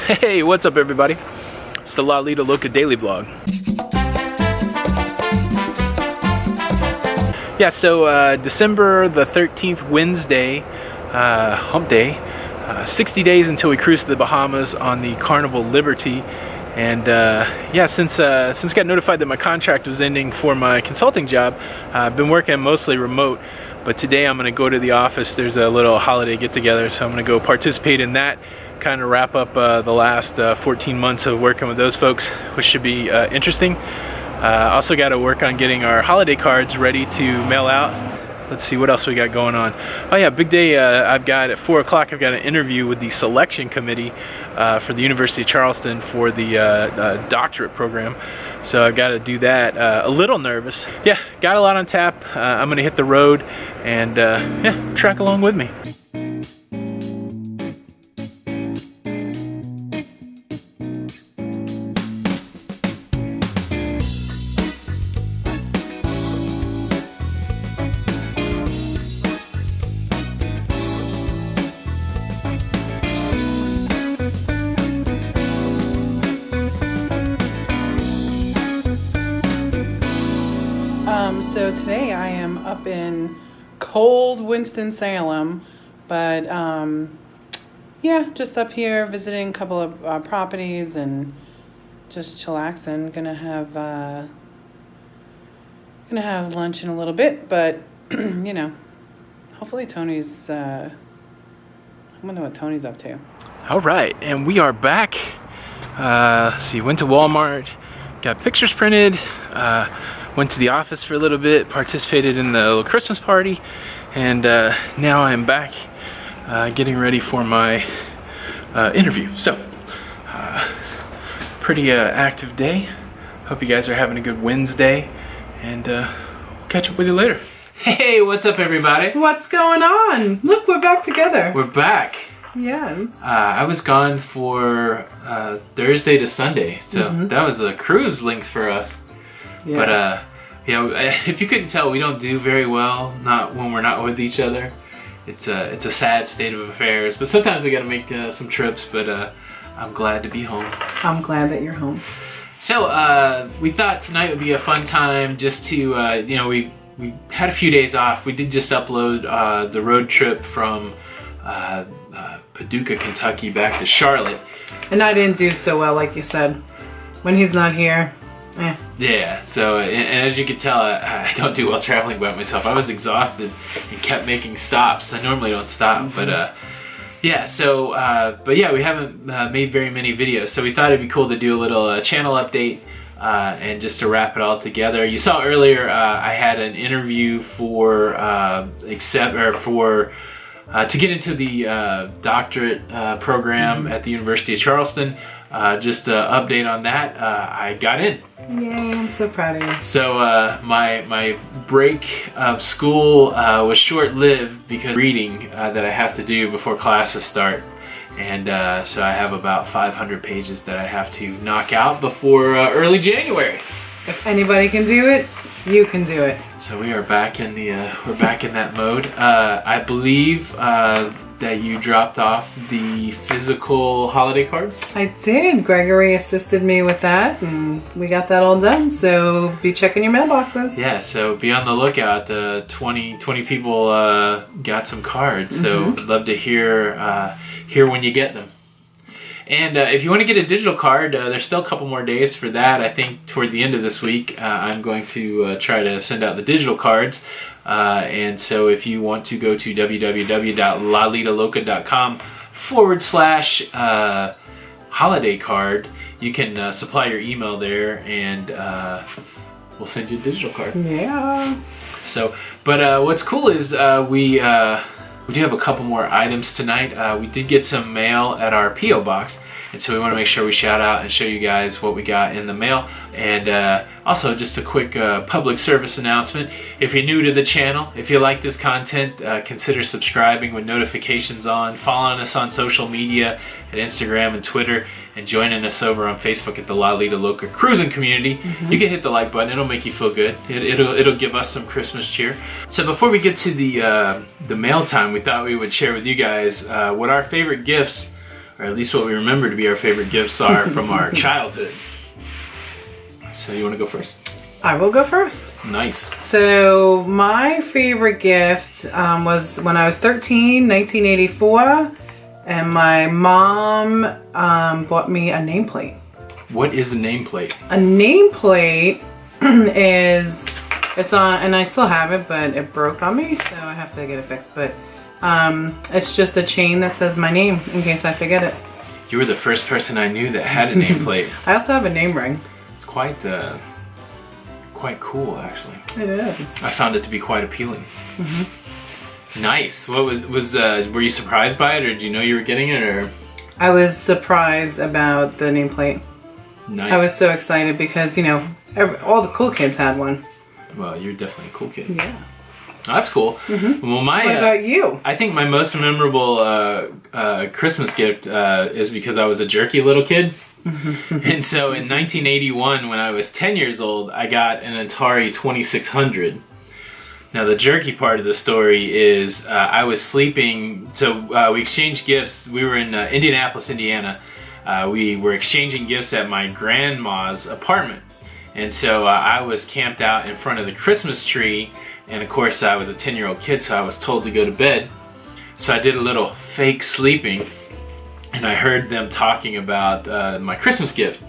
Hey, what's up everybody? It's the Lido Loca daily vlog. Yeah, so December the 13th, Wednesday, hump day, 60 days until we cruise to the Bahamas on the Carnival Liberty. And yeah, since I got notified that my contract was ending for my consulting job, I've been working mostly remote. But today I'm going to go to the office. There's a little holiday get-together, so I'm going to go participate in that. Kind of wrap up the last 14 months of working with those folks, which should be interesting. Also got to work on getting our holiday cards ready to mail out. Let's see what else we got going on. Oh yeah, big day. I've got at 4 o'clock. I've got an interview with the selection committee for the University of Charleston for the doctorate program. So I've got to do that. A little nervous. Yeah, got a lot on tap. I'm gonna hit the road and yeah, track along with me. So today I am up in cold Winston-Salem, but yeah, just up here visiting a couple of properties and just chillaxing. Gonna have lunch in a little bit, but you know, hopefully Tony's. I wonder what Tony's up to. All right, and we are back. See, went to Walmart, got pictures printed. Went to the office for a little bit, participated in the little Christmas party, and now I'm back getting ready for my interview. So, pretty active day. Hope you guys are having a good Wednesday, and we'll catch up with you later. Hey, what's up everybody? What's going on? Look, we're back together. We're back. Yes. I was gone for Thursday to Sunday, so that was a cruise length for us. Yes. But you know, if you couldn't tell, we don't do very well. Not when we're not with each other. It's a sad state of affairs. But sometimes we got to make some trips. But I'm glad to be home. I'm glad that you're home. So we thought tonight would be a fun time just to you know, we had a few days off. We did just upload the road trip from Paducah, Kentucky back to Charlotte. And I didn't do so well, like you said. When he's not here. Yeah, so and as you can tell, I don't do well traveling by myself. I was exhausted and kept making stops. I normally don't stop, but yeah. So, but yeah, we haven't made very many videos, so we thought it'd be cool to do a little channel update and just to wrap it all together. You saw earlier I had an interview for to get into the doctorate program at the University of Charleston. Just an update on that, I got in. Yay, I'm so proud of you. So my break of school was short-lived because of reading that I have to do before classes start. And so I have about 500 pages that I have to knock out before early January. If anybody can do it, you can do it. So we are back in the we're back in that mode. I believe that you dropped off the physical holiday cards. I did. Gregory assisted me with that, and we got that all done. So be checking your mailboxes. Yeah. So be on the lookout. 20 people got some cards. So I'd love to hear when you get them. And if you want to get a digital card, there's still a couple more days for that. I think toward the end of this week, I'm going to try to send out the digital cards. And so if you want to go to www.lidoloca.com/holiday card, you can supply your email there and we'll send you a digital card. Yeah. So, but what's cool is we do have a couple more items tonight. We did get some mail at our P.O. box, and so we want to make sure we shout out and show you guys what we got in the mail. And also just a quick public service announcement. If you're new to the channel, if you like this content, consider subscribing with notifications on, following us on social media at Instagram and Twitter, and joining us over on Facebook at the Lido Loca Cruising Community. You can hit the like button. It'll make you feel good. It'll give us some Christmas cheer. So before we get to the mail time, we thought we would share with you guys what our favorite gifts or at least what we remember to be our favorite gifts are from our childhood. So you want to go first? I will go first. Nice. So my favorite gift was when I was 13, 1984, and my mom bought me a nameplate. What is a nameplate? A nameplate is, it's on, and I still have it, but it broke on me, so I have to get it fixed. But it's just a chain that says my name in case I forget it. You were the first person I knew that had a nameplate. I also have a name ring. It's quite cool, actually. It is. I found it to be quite appealing. Nice. What were you surprised by it, or did you know you were getting it, or? I was surprised about the nameplate. Nice. I was so excited because, you know, all the cool kids had one. Well, you're definitely a cool kid. Yeah. Oh, that's cool. Well, What about you? I think my most memorable Christmas gift is because I was a jerky little kid. And so in 1981, when I was 10 years old, I got an Atari 2600. Now, the jerky part of the story is I was sleeping. So we exchanged gifts. We were in Indianapolis, Indiana. We were exchanging gifts at my grandma's apartment. And so I was camped out in front of the Christmas tree. And of course, I was a 10-year-old kid, so I was told to go to bed. So I did a little fake sleeping. And I heard them talking about my Christmas gift.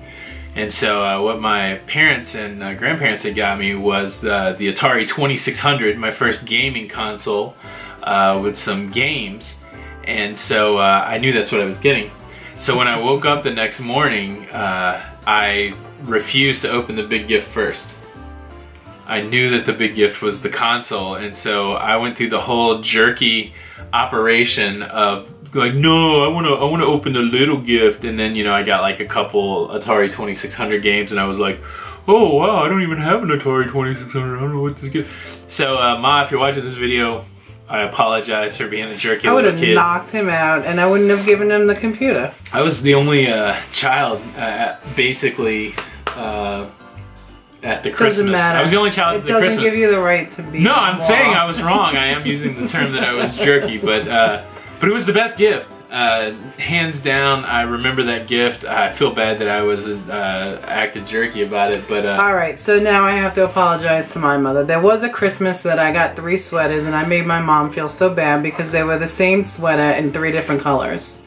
And so what my parents and grandparents had got me was the Atari 2600, my first gaming console with some games. And so I knew that's what I was getting. So when I woke up the next morning, I refused to open the big gift first. I knew that the big gift was the console, and so I went through the whole jerky operation of like, no, I want to open the little gift, and then, you know, I got like a couple Atari 2600 games, and I was like, oh wow, I don't even have an Atari 2600. I don't know what this gift. So Ma, if you're watching this video, I apologize for being a jerky little kid. I would have knocked him out, and I wouldn't have given him the computer. I was the only child, basically, at the Christmas. Doesn't matter. I was the only child at the Christmas. It doesn't give you the right to be. No, I'm saying I was wrong. I am using the term that I was jerky, but it was the best gift. Hands down, I remember that gift. I feel bad that I was acted jerky about it, but all right, so now I have to apologize to my mother. There was a Christmas that I got 3 sweaters, and I made my mom feel so bad because they were the same sweater in 3 different colors.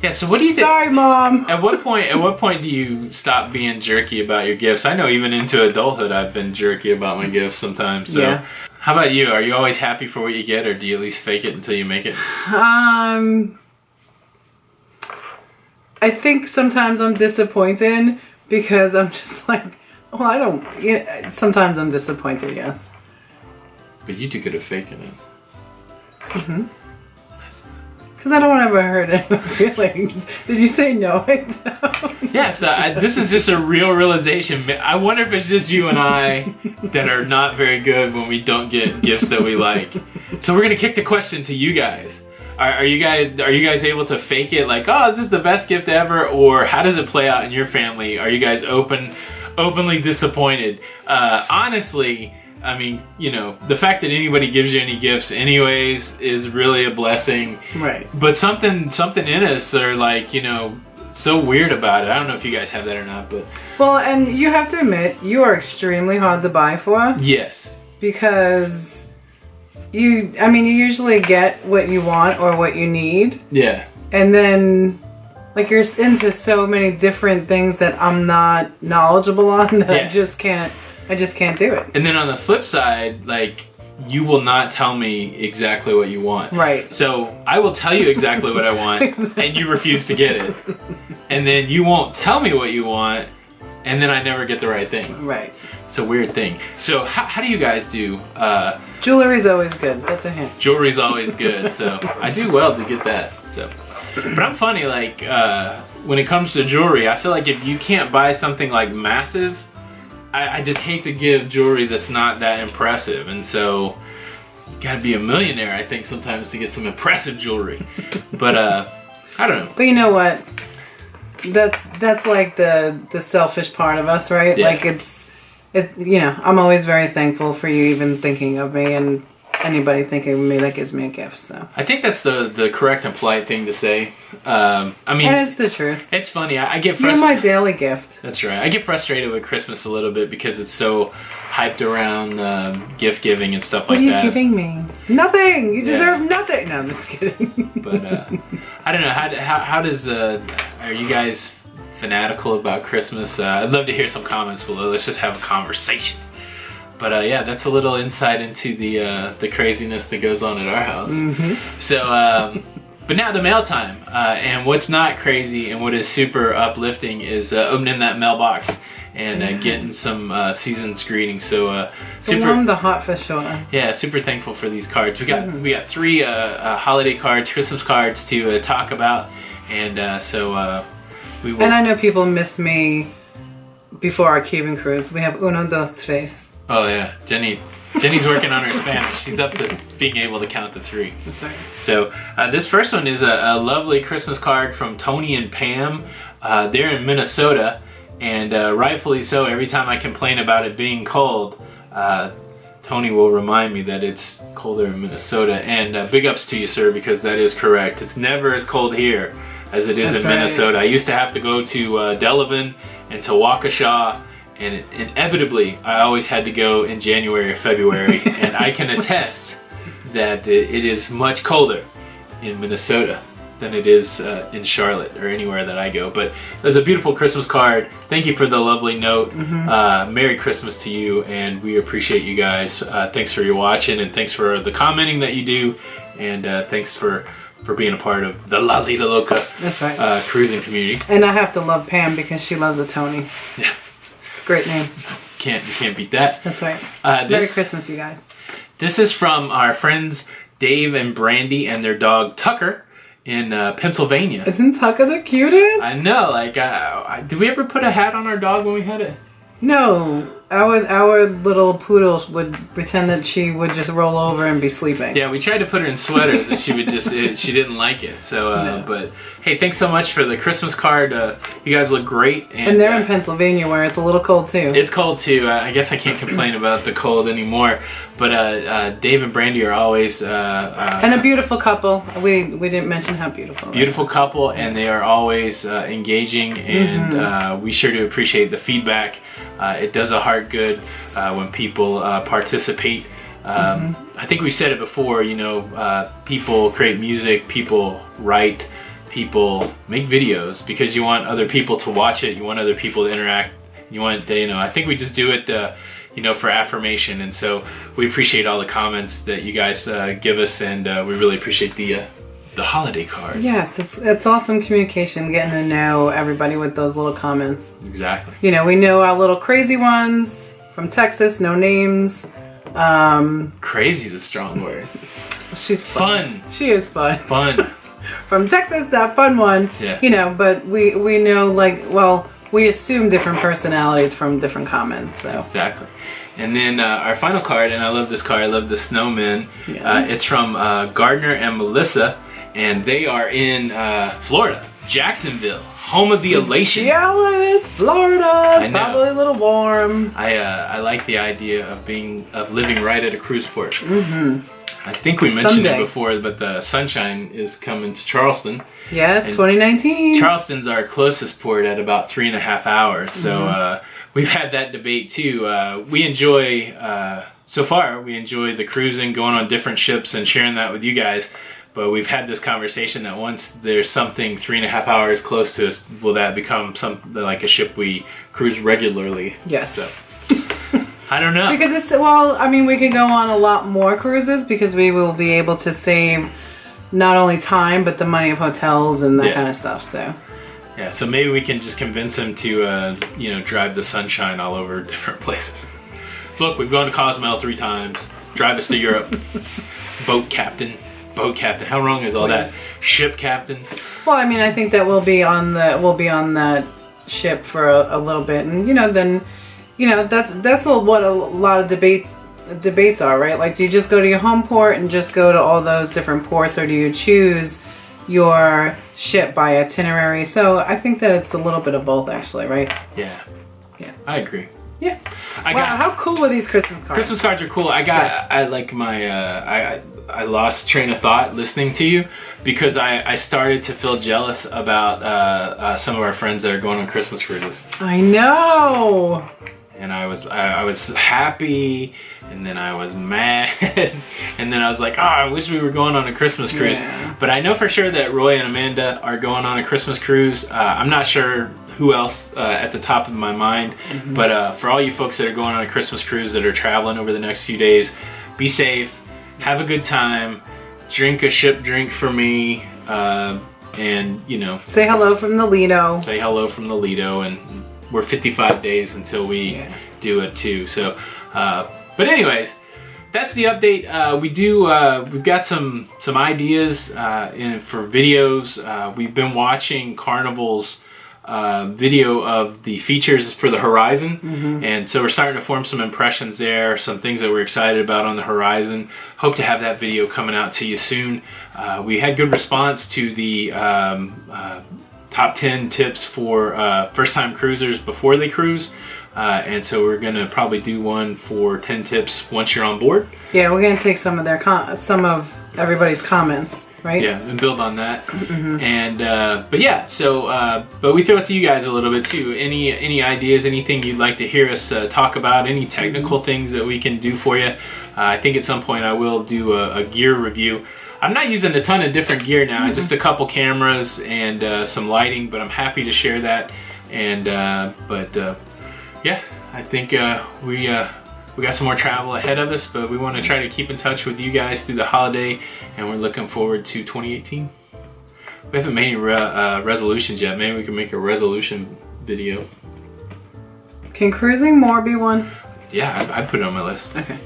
Yeah, so what do you think? Sorry, Mom. At what point do you stop being jerky about your gifts? I know even into adulthood I've been jerky about my gifts sometimes. So yeah. How about you? Are you always happy for what you get, or do you at least fake it until you make it? I think sometimes I'm disappointed because I'm just like, well, I don't. Yeah, sometimes I'm disappointed, yes. But you do good at faking it. Because I don't want to ever hurt anyone's feelings. Did you say no? I don't. Yes, this is just a real realization. I wonder if it's just you and I that are not very good when we don't get gifts that we like. So we're gonna kick the question to you guys. Are you guys able to fake it like, oh, this is the best gift ever, or how does it play out in your family? Are you guys openly disappointed? Honestly, I mean, you know, the fact that anybody gives you any gifts anyways is really a blessing. Right. But something in us are like, you know, so weird about it. I don't know if you guys have that or not, but Well, and you have to admit, you are extremely hard to buy for. yes. Because you usually get what you want or what you need. Yeah. And then, like, you're into so many different things that I'm not knowledgeable on that Yeah. I just can't do it. And then on the flip side, like, you will not tell me exactly what you want. Right. So I will tell you exactly what I want, Exactly. and you refuse to get it. And then you won't tell me what you want, and then I never get the right thing. Right. It's a weird thing. So how do you guys do? Jewelry's always good. That's a hint. Jewelry's always good, so I do well to get that. So, but I'm funny, like, when it comes to jewelry, I feel like if you can't buy something like massive, I just hate to give jewelry that's not that impressive, and so you gotta be a millionaire, I think, sometimes to get some impressive jewelry. But I don't know. But you know what? That's like the selfish part of us, right? Yeah. Like I'm always very thankful for you even thinking of me, and anybody thinking me that gives me a gift. So I think that's the correct and polite thing to say. I mean, and it's the truth. It's funny. I get You're frustrated. my daily gift. That's right. I get frustrated with Christmas a little bit because it's so hyped around gift giving and stuff like that. What are you giving me? Nothing. You deserve nothing. No, I'm just kidding. But I don't know. How does are you guys fanatical about Christmas? I'd love to hear some comments below. Let's just have a conversation. But yeah, that's a little insight into the craziness that goes on at our house. So, but now the mail time. And what's not crazy and what is super uplifting is opening that mailbox and getting some season's greetings. So the hot for sure. Yeah, super thankful for these cards. We got 3 holiday cards, Christmas cards to talk about, and so we will. And I know people miss me before our Cuban cruise. We have uno, dos, tres. Oh yeah, Jenny's working on her Spanish. She's up to being able to count to 3. That's right. So this first one is a lovely Christmas card from Tony and Pam. They're in Minnesota. And rightfully so, every time I complain about it being cold, Tony will remind me that it's colder in Minnesota. And big ups to you, sir, because that is correct. It's never as cold here as it is in Minnesota. I used to have to go to Delavan and to Waukesha, and inevitably I always had to go in January or February. And I can attest that it is much colder in Minnesota than it is in Charlotte or anywhere that I go. But there's a beautiful Christmas card. Thank you for the lovely note. Merry Christmas to you, and we appreciate you guys. Thanks for your watching, and thanks for the commenting that you do, and thanks for being a part of the Lido Loca That's right. Cruising community. And I have to love Pam because she loves a Tony. Yeah, it's a great name. You can't beat that. That's right. Merry Christmas, you guys. This is from our friends Dave and Brandy and their dog Tucker in Pennsylvania. Isn't Tucker the cutest? I know. Like, did we ever put a hat on our dog when we had it? No. Our little poodle would pretend that she would just roll over and be sleeping. Yeah, we tried to put her in sweaters and she would just, she didn't like it. So, No. But hey, thanks so much for the Christmas card. You guys look great. And they're in Pennsylvania where it's a little cold too. It's cold too. I guess I can't complain about the cold anymore. But Dave and Brandy are always... and a beautiful couple. We didn't mention how beautiful. Beautiful couple, and they are always engaging, and we sure do appreciate the feedback. It does a heart good when people participate. I think we said it before, you know, people create music, people write, people make videos because you want other people to watch it, you want other people to interact, you want, you know, I think we just do it, you know, for affirmation, and so we appreciate all the comments that you guys give us, and we really appreciate the holiday card. Yes, it's awesome communication, getting to know everybody with those little comments. Exactly. You know, we know our little crazy ones from Texas, no names. Crazy is a strong word. She's fun. She is fun. Fun. From Texas, that fun one. Yeah. You know, but we know, like, well, we assume different personalities from different comments. So exactly. And then our final card, and I love this card. I love the snowman. Yes. It's from Gardner and Melissa, and they are in Florida, Jacksonville, home of the elation. Jealous, Florida. It's probably a little warm. I like the idea of living right at a cruise port. I think we mentioned it before, but the sunshine is coming to Charleston. Yes, and 2019. Charleston's our closest port at about 3.5 hours. So we've had that debate too. We enjoy, so far, we enjoy the cruising, going on different ships and sharing that with you guys. But we've had this conversation that once there's something 3.5 hours close to us, will that become something like a ship we cruise regularly? Yes. So, I don't know. Because it's, well, I mean, we can go on a lot more cruises because we will be able to save not only time, but the money of hotels and that kind of stuff, so. Yeah, so maybe we can just convince them to, you know, drive the sunshine all over different places. Look, we've gone to Cozumel 3 times. Drive us to Europe. Boat captain. How wrong is all that? Ship captain. Well, I mean, I think that we'll be on that ship for a little bit, and then, that's what a lot of debates are, right? Like, do you just go to your home port and just go to all those different ports, or do you choose your ship by itinerary? So I think that it's a little bit of both, actually, right? Yeah. I agree. Yeah. How cool were these Christmas cards? Christmas cards are cool. I lost train of thought listening to you because I started to feel jealous about some of our friends that are going on Christmas cruises. I know. And I was happy, and then I was mad, and then I was like, I wish we were going on a Christmas cruise. Yeah. But I know for sure that Roy and Amanda are going on a Christmas cruise. I'm not sure who else at the top of my mind, but for all you folks that are going on a Christmas cruise that are traveling over the next few days, be safe, have a good time, drink a ship drink for me, and say hello from the Lido. Say hello from the Lido, and we're 55 days until we do it too. So, but anyways, that's the update. We've got some ideas for videos. We've been watching Carnival's video of the features for the horizon, and so we're starting to form some impressions there, some things that we're excited about on the horizon. Hope to have that video coming out to you soon. We had good response to the top 10 tips for first-time cruisers before they cruise, and so we're gonna probably do one for 10 tips once you're on board. Yeah, we're gonna take some of everybody's comments, right? Yeah, and build on that. And but we throw it to you guys a little bit too. Any ideas, anything you'd like to hear us talk about, any technical things that we can do for you. I think at some point I will do a gear review. I'm not using a ton of different gear now, just a couple cameras and some lighting, but I'm happy to share that. And yeah, I think we got some more travel ahead of us, but we want to try to keep in touch with you guys through the holiday, and we're looking forward to 2018. We haven't made any resolutions yet. Maybe we can make a resolution video. Can cruising more be one? Yeah, I put it on my list. Okay.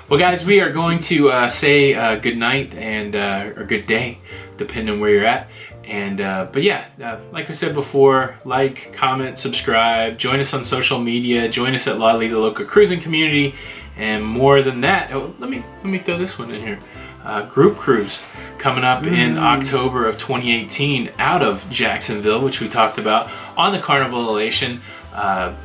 Well, guys, we are going to say good night and or good day, depending on where you're at. And but yeah, like I said before, like, comment, subscribe, join us on social media, join us at Lido Loca cruising community, and more than that, let me throw this one in here. Group cruise coming up in October of 2018 out of Jacksonville, which we talked about on the Carnival Elation.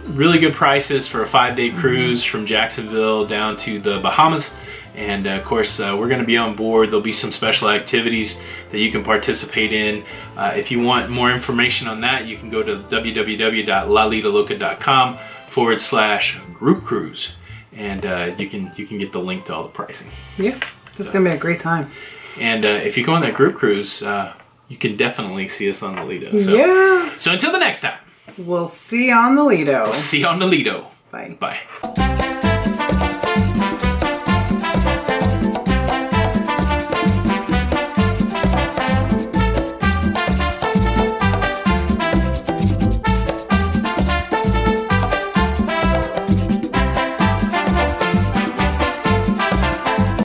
Really good prices for a 5-day cruise from Jacksonville down to the Bahamas, and of course we're going to be on board. There'll be some special activities that you can participate in. If you want more information on that, you can go to www.lidoloca.com/group cruise, and you can get the link to all the pricing. Yeah, it's gonna be a great time. And if you go on that group cruise, you can definitely see us on the Lido. So until the next time. We'll see you on the Lido. We'll see you on the Lido. Bye. Bye.